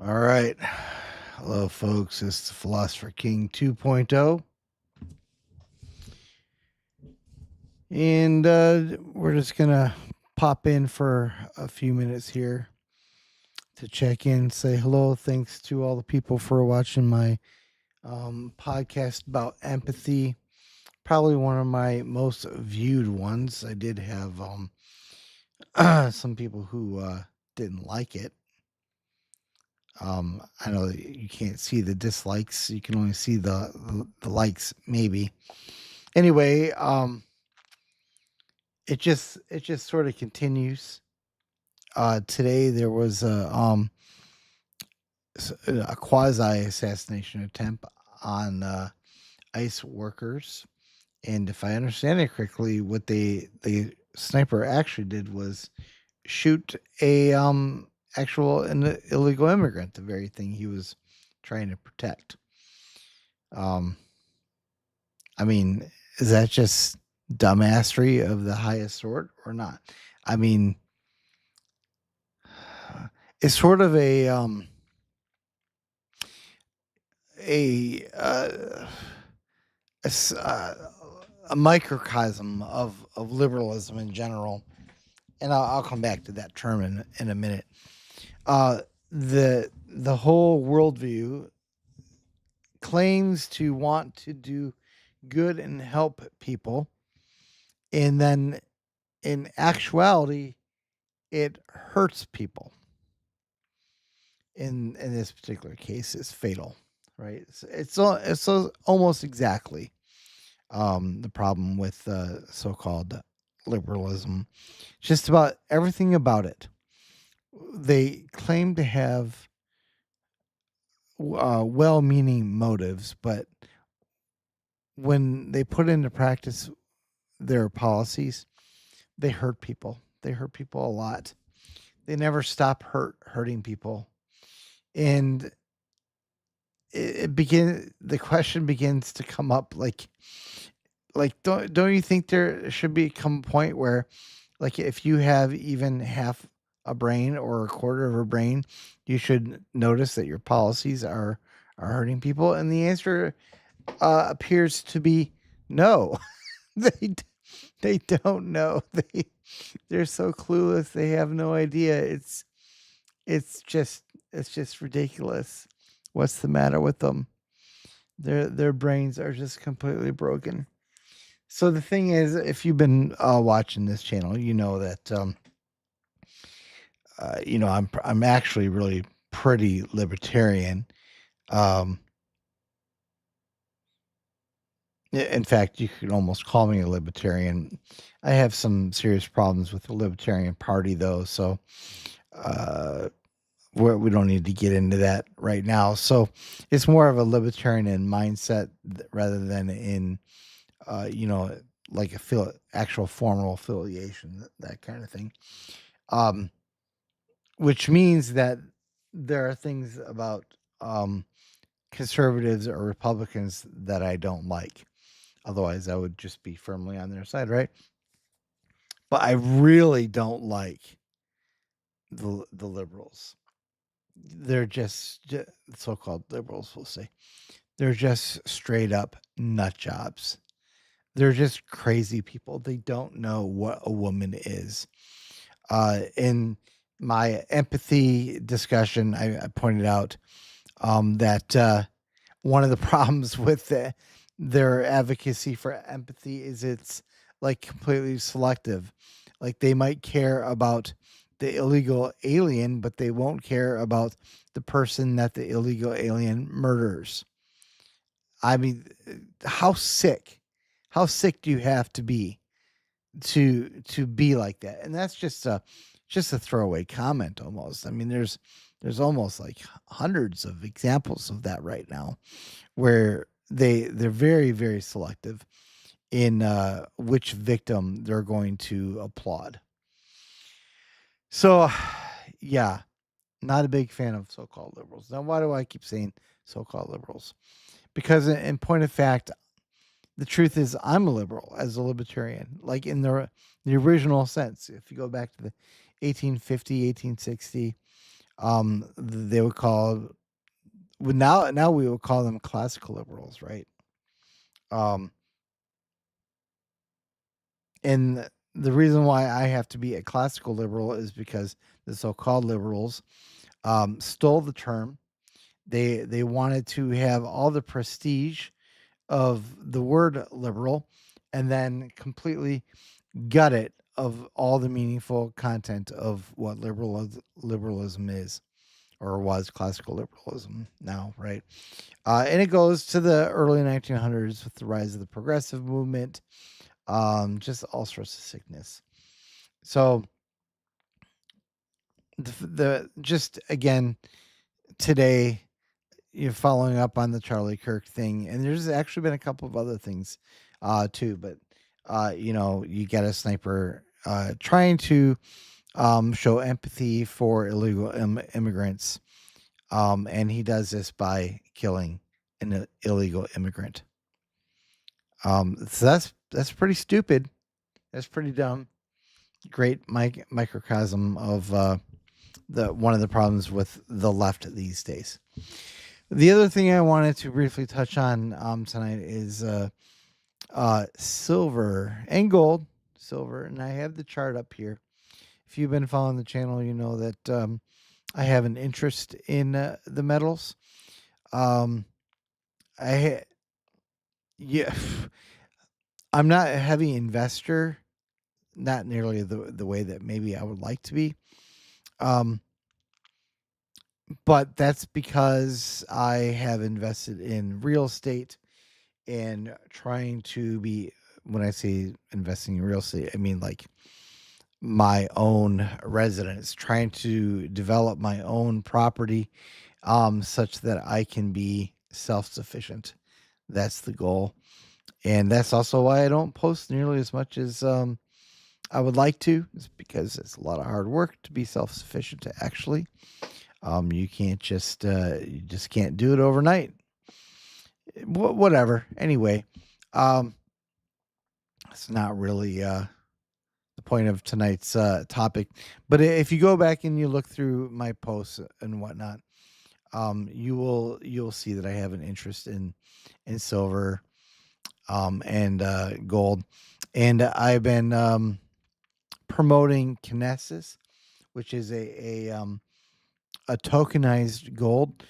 All right. Hello, folks. It's the Philosopher King 2.0. And we're just going to pop in for a few minutes here to check in, say hello. Thanks to all the people for watching my podcast about empathy. Probably one of my most viewed ones. I did have some people who didn't like it. I know that you can't see the dislikes. You can only see the likes, maybe. Anyway, it just sort of continues. Today there was a quasi assassination attempt on ICE workers, and if I understand it correctly, what the sniper actually did was shoot a an illegal immigrant, the very thing he was trying to protect. I mean, is that just dumbassery of the highest sort or not? I mean, it's sort of a uh, a microcosm of liberalism in general, and I'll come back to that term in a minute. The whole worldview claims to want to do good and help people, and then in actuality, it hurts people. In this particular case, is fatal, right? It's almost exactly the problem with so-called liberalism. Just about everything about it. They claim to have well-meaning motives, but when they put into practice their policies, they hurt people. They hurt people a lot. They never stop hurting people, and the question begins to come up like don't you think there should be come a point where, like, if you have even half a brain or a quarter of a brain, you should notice that your policies are hurting people? And the answer appears to be no. they they don't know. They're so clueless. They have no idea. It's just it's just ridiculous. What's the matter with them? Their brains are just completely broken. So the thing is, if you've been watching this channel, you know that I'm actually really pretty libertarian. Um, in fact, you could almost call me a libertarian. I have some serious problems with the Libertarian Party, though, so uh, we don't need to get into that right now. So it's more of a libertarian mindset rather than in you know, like actual formal affiliation, that kind of thing. Um, which means that there are things about conservatives or Republicans that I don't like. Otherwise, I would just be firmly on their side, right? But I really don't like the liberals. They're just so-called liberals, we'll say. They're just straight up nut jobs. They're just crazy people. They don't know what a woman is. In my empathy discussion, I pointed out that one of the problems with their advocacy for empathy is it's like completely selective. Like, they might care about the illegal alien, but they won't care about the person that the illegal alien murders. I mean, how sick? How sick do you have to be be like that? And that's just a throwaway comment almost. I mean, there's almost like hundreds of examples of that right now, where they're very, very selective in which victim they're going to applaud. So yeah, not a big fan of so-called liberals. Now, why do I keep saying so-called liberals? Because in point of fact, the truth is I'm a liberal as a libertarian, like in the original sense. If you go back to the 1850, 1860, They would call now we would call them classical liberals, right? Um, and the reason why I have to be a classical liberal is because the so-called liberals stole the term. They wanted to have all the prestige of the word liberal, and then completely gut it of all the meaningful content of what liberalism is, or was classical liberalism now, right? And it goes to the early 1900s with the rise of the progressive movement, just all sorts of sickness. So the just again today, you're following up on the Charlie Kirk thing, and there's actually been a couple of other things, too. But you get a sniper trying to show empathy for illegal immigrants, and he does this by killing an illegal immigrant. So that's pretty stupid. That's pretty dumb. Great microcosm of the one of the problems with the left these days. The other thing I wanted to briefly touch on tonight is silver and gold. Silver, and I have the chart up here. If you've been following the channel, you know that I have an interest in the metals. Um, I yeah, I'm not a heavy investor, not nearly the way that maybe I would like to be. Um, but that's because I have invested in real estate and trying to be, when I say investing in real estate, I mean like my own residence, trying to develop my own property such that I can be self-sufficient. That's the goal. And that's also why I don't post nearly as much as I would like to. It's because it's a lot of hard work to be self-sufficient to actually. You can't just you just can't do it overnight. Whatever. Anyway, it's not really the point of tonight's topic. But if you go back and you look through my posts and whatnot, you'll see that I have an interest in silver, and gold, and I've been promoting Kinesis, which is a tokenized gold.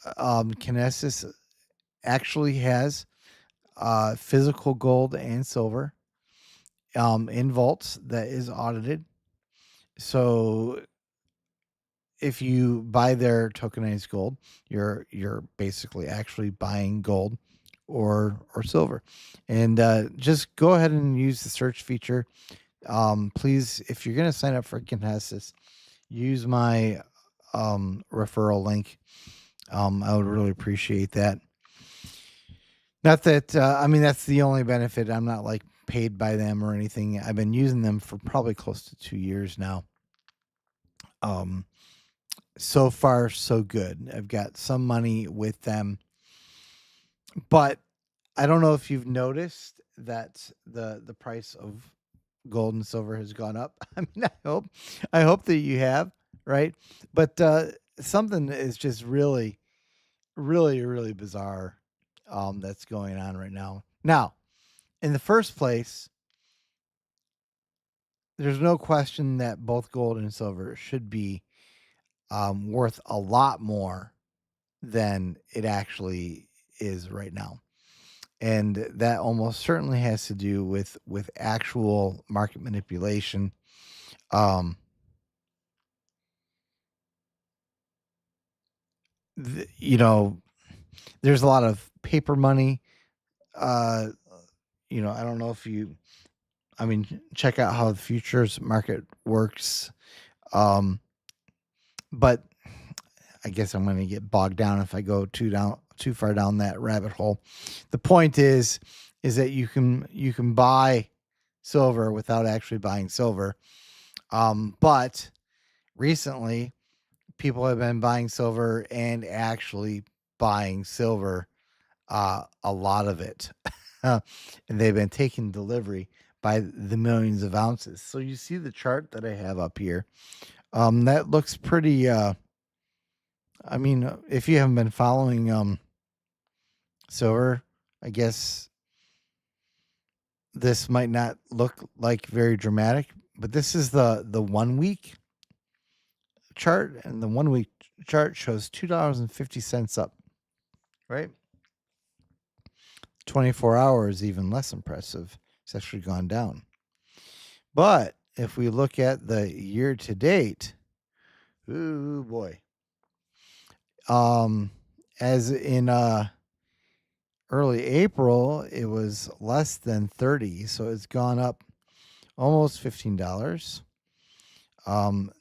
Kinesis actually has physical gold and silver in vaults that is audited. So if you buy their tokenized gold, you're basically actually buying gold or silver. And just go ahead and use the search feature. Please, if you're going to sign up for Kinesis, use my referral link. I would really appreciate that. Not that I mean that's the only benefit. I'm not like paid by them or anything. I've been using them for probably close to 2 years now. So far so good. I've got some money with them, but I don't know if you've noticed that the price of gold and silver has gone up. I mean, I hope that you have, right? But something is just really, really, really bizarre that's going on right now. Now, in the first place, there's no question that both gold and silver should be worth a lot more than it actually is right now. And that almost certainly has to do with actual market manipulation. Um, there's a lot of paper money. Uh, I don't know if I mean, check out how the futures market works. But I guess I'm going to get bogged down if I go too far down that rabbit hole. The point is that you can buy silver without actually buying silver. But recently, people have been buying silver and actually buying silver, a lot of it, and they've been taking delivery by the millions of ounces. So you see the chart that I have up here. That looks pretty. I mean, if you haven't been following silver, I guess this might not look like very dramatic, but this is the 1 week chart, and the 1 week chart shows $2.50 up, right? 24 hours, even less impressive. It's actually gone down. But if we look at the year to date, ooh boy. As in early April, it was less than 30, so it's gone up almost $15.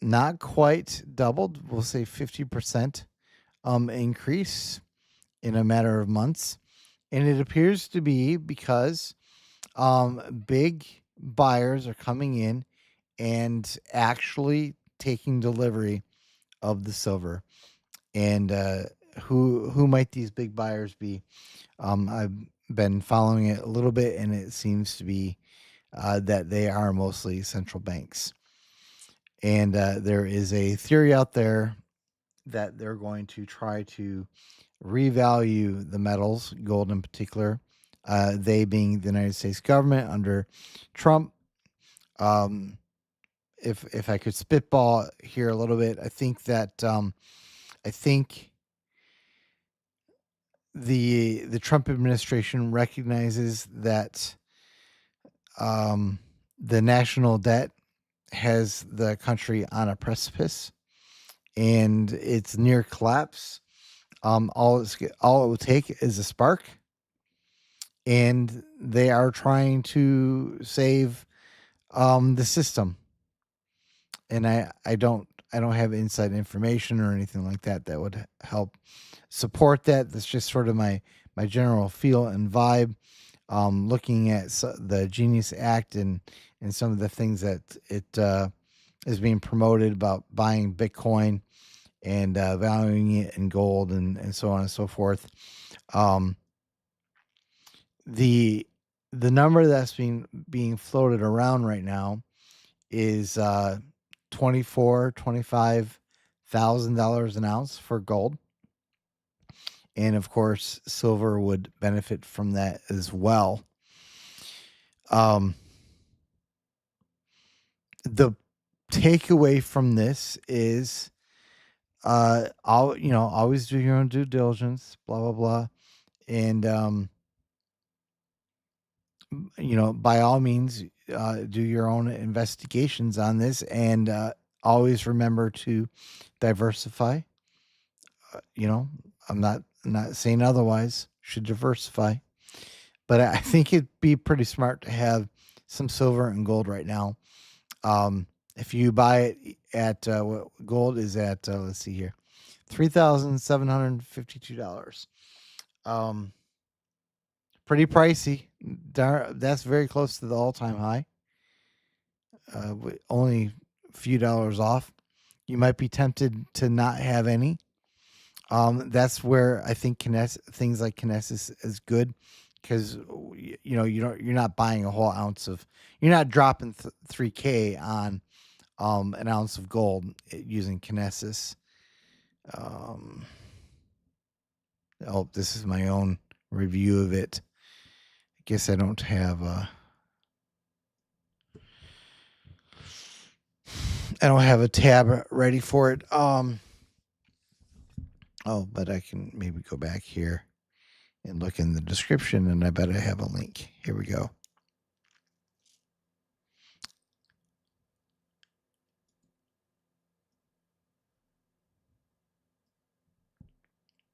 Not quite doubled, we'll say 50% increase in a matter of months. And it appears to be because big buyers are coming in and actually taking delivery of the silver. And who might these big buyers be? I've been following it a little bit, and it seems to be that they are mostly central banks. And there is a theory out there that they're going to try to revalue the metals, gold in particular, they being the United States government under Trump. If I could spitball here a little bit, I think that I think the Trump administration recognizes that the national debt has the country on a precipice and it's near collapse. All it will take is a spark, and they are trying to save the system. And I don't have inside information or anything like that that would help support that. That's just sort of my general feel and vibe. Looking at the Genius Act and some of the things that it is being promoted about buying Bitcoin and valuing it in gold and so on and so forth. The number that's being floated around right now is $25,000 an ounce for gold. And of course, silver would benefit from that as well. The takeaway from this is always do your own due diligence, blah blah blah. And by all means, do your own investigations on this, and always remember to diversify. I'm not saying otherwise. Should diversify, but I think it'd be pretty smart to have some silver and gold right now. If you buy it at what gold is at, let's see here, $3,752. Pretty pricey. That's very close to the all-time high. Only a few dollars off. You might be tempted to not have any. That's where I think things like Kinesis is good, because you're not buying a whole ounce of, you're not dropping $3K on an ounce of gold using Kinesis. This is my own review of it. I guess I don't have a tab ready for it. But I can maybe go back here and look in the description, and I bet I have a link. Here we go.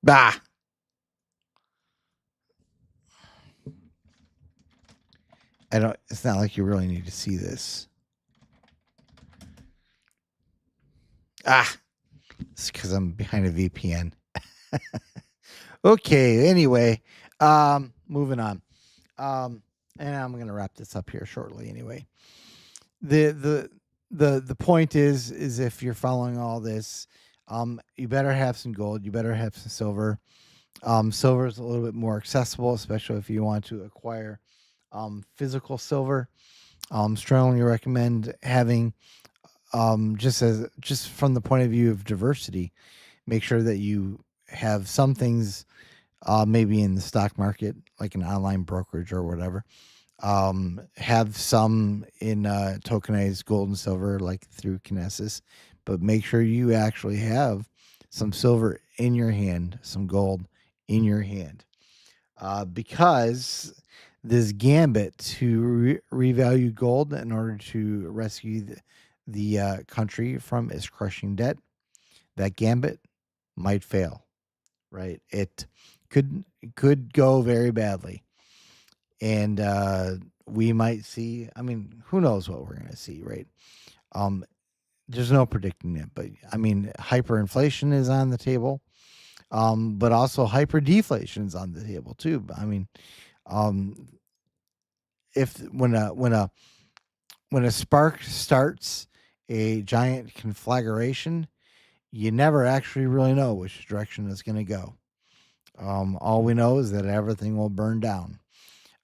Bah! It's not like you really need to see this. It's because I'm behind a VPN. Okay, anyway, moving on. And I'm going to wrap this up here shortly anyway. The point is if you're following all this, you better have some gold, you better have some silver. Silver is a little bit more accessible, especially if you want to acquire physical silver. Strongly recommend having, just from the point of view of diversity, make sure that you have some things maybe in the stock market, like an online brokerage or whatever. Have some in tokenized gold and silver, like through Kinesis, but make sure you actually have some silver in your hand, some gold in your hand, because this gambit to revalue gold in order to rescue the country from its crushing debt, that gambit might fail, right? It could go very badly, and we might see. I mean, who knows what we're going to see, right? Um, there's no predicting it, but I mean, hyperinflation is on the table, but also hyperdeflation is on the table too. I mean, um, if when a spark starts a giant conflagration, you never actually really know which direction it's going to go. All we know is that everything will burn down.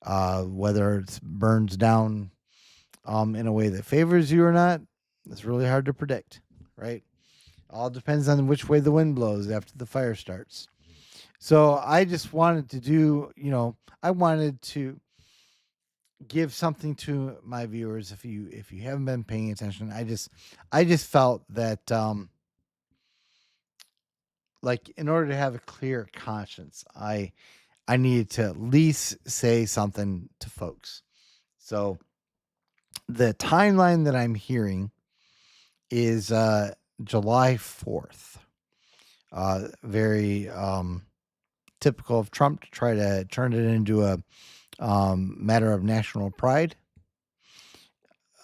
Whether it burns down in a way that favors you or not, it's really hard to predict, right? All depends on which way the wind blows after the fire starts. So I just wanted to do, I wanted to give something to my viewers. If you haven't been paying attention, I just felt that like in order to have a clear conscience, I needed to at least say something to folks. So the timeline that I'm hearing is July 4th. Very typical of Trump to try to turn it into a matter of national pride.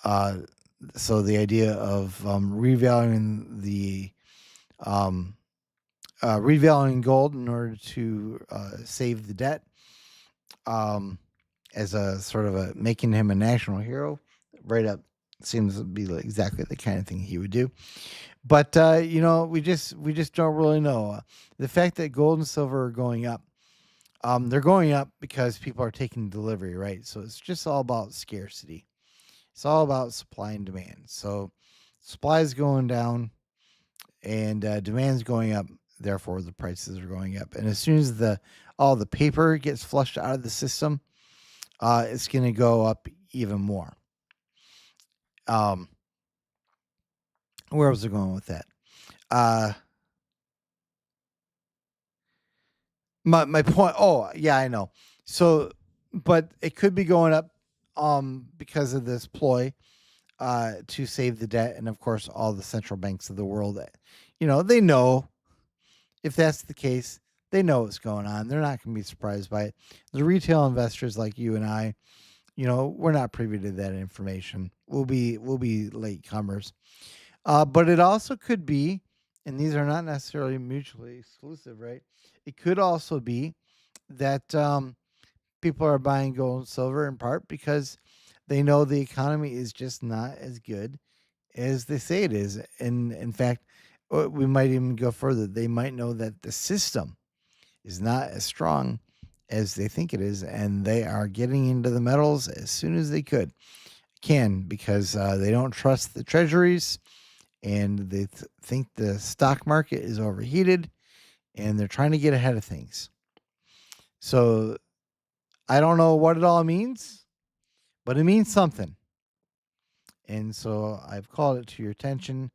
So the idea of revaluing revaluing gold in order to save the debt, as a sort of a making him a national hero, right up seems to be exactly the kind of thing he would do. But we just don't really know. The fact that gold and silver are going up, they're going up because people are taking delivery, right? So it's just all about scarcity. It's all about supply and demand. So supply is going down, and demand's going up. Therefore, the prices are going up. And as soon as all the paper gets flushed out of the system, it's going to go up even more. Where was I going with that? My point. Oh, yeah, I know. So, but it could be going up because of this ploy to save the debt, and of course, all the central banks of the world, they know if that's the case, they know what's going on. They're not going to be surprised by it. The retail investors like you and I, we're not privy to that information. We'll be late comers. But it also could be, and these are not necessarily mutually exclusive, right? It could also be that people are buying gold and silver in part because they know the economy is just not as good as they say it is. And in fact, we might even go further. They might know that the system is not as strong as they think it is, and they are getting into the metals as soon as they can because they don't trust the treasuries, and they think the stock market is overheated, and they're trying to get ahead of things. So I don't know what it all means, but it means something. And so I've called it to your attention.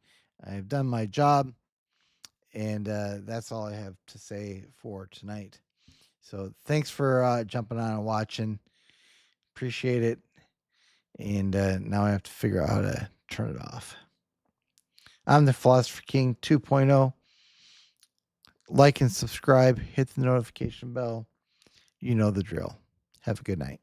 I've done my job, and that's all I have to say for tonight. So thanks for jumping on and watching. Appreciate it. And now I have to figure out how to turn it off. I'm the Philosopher King 2.0. Like and subscribe. Hit the notification bell. You know the drill. Have a good night.